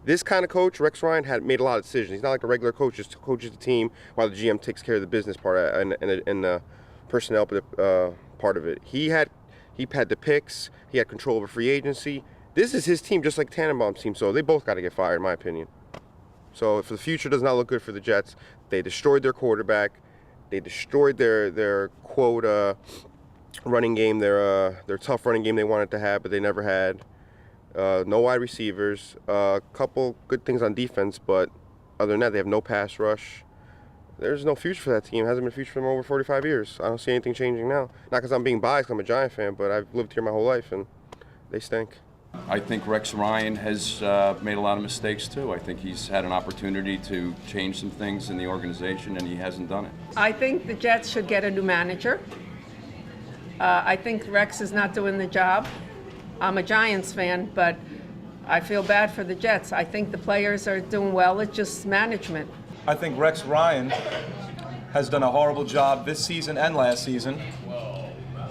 This kind of coach, Rex Ryan, had made a lot of decisions. He's not like a regular coach, just coaches the team while the GM takes care of the business part and the personnel part of it. He had the picks. He had control over free agency. This is his team, just like Tannenbaum's team. So they both got to get fired, in my opinion. So if the future does not look good for the Jets, they destroyed their quarterback. They destroyed their quote running game, their tough running game they wanted to have, but they never had. No wide receivers. A couple good things on defense, but other than that, they have no pass rush. There's no future for that team. Hasn't been a future for them over 45 years. I don't see anything changing now. Not because I'm being biased, I'm a Giant fan, but I've lived here my whole life, and they stink. I think Rex Ryan has made a lot of mistakes too. I think he's had an opportunity to change some things in the organization, and he hasn't done it. I think the Jets should get a new manager. I think Rex is not doing the job. I'm a Giants fan, but I feel bad for the Jets. I think the players are doing well. It's just management. I think Rex Ryan has done a horrible job this season and last season.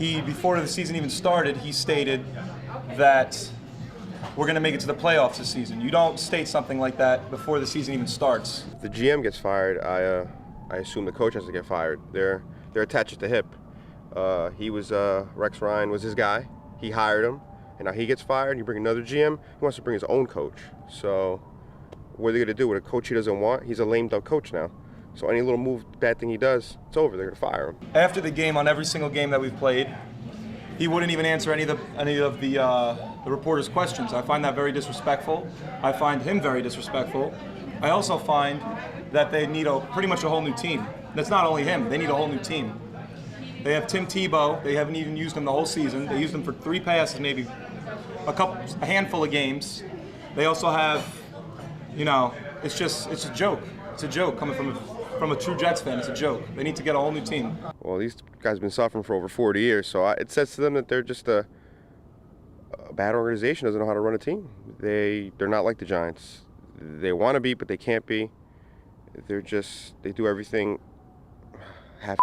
Before the season even started, he stated that we're going to make it to the playoffs this season. You don't state something like that before the season even starts. If the GM gets fired, I assume the coach has to get fired. They're attached at the hip. Rex Ryan was his guy. He hired him, and now he gets fired. You bring another GM. He wants to bring his own coach. So what are they going to do with a coach he doesn't want? He's a lame duck coach now. So any little bad thing he does, it's over. They're going to fire him. After the game, on every single game that we've played, he wouldn't even answer any of the reporters' questions. I find that very disrespectful. I find him very disrespectful. I also find that they need pretty much a whole new team. That's not only him. They need a whole new team. They have Tim Tebow. They haven't even used him the whole season. They used him for 3 passes, maybe a handful of games. They also have, it's a joke. It's a joke coming from a true Jets fan. It's a joke. They need to get a whole new team. Well, these guys have been suffering for over 40 years, so it says to them that they're just a bad organization, doesn't know how to run a team. They're not like the Giants. They want to be, but they can't be. They do everything half.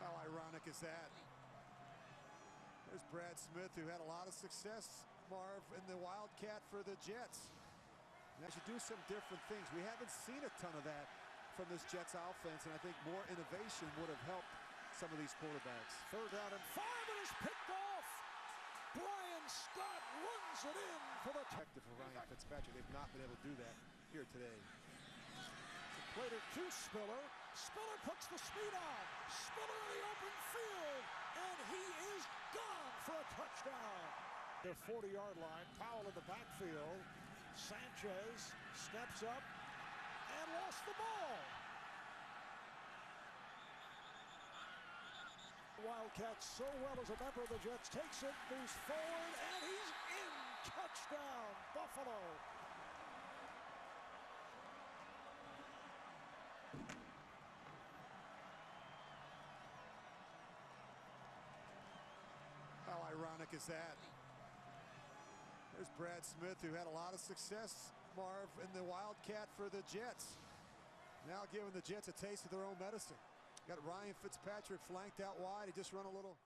How ironic is that? There's Brad Smith, who had a lot of success, Marv, in the Wildcat for the Jets. They should do some different things. We haven't seen a ton of that from this Jets offense, and I think more innovation would have helped some of these quarterbacks. 3rd down and 5, and it's picked off. Brian Scott runs it in for the protective for Ryan Fitzpatrick. They've not been able to do that here today. Played it to Spiller. Spiller puts the speed on. Spiller in the open field, and he is gone for a touchdown. Their 40-yard line. Powell in the backfield. Sanchez steps up and lost the ball. Wildcat so well as a member of the Jets takes it, moves forward, and he's in Touchdown, Buffalo. How ironic is that? There's Brad Smith, who had a lot of success, Marv, in the Wildcat for the Jets. Now giving the Jets a taste of their own medicine. Got Ryan Fitzpatrick flanked out wide. He just run a little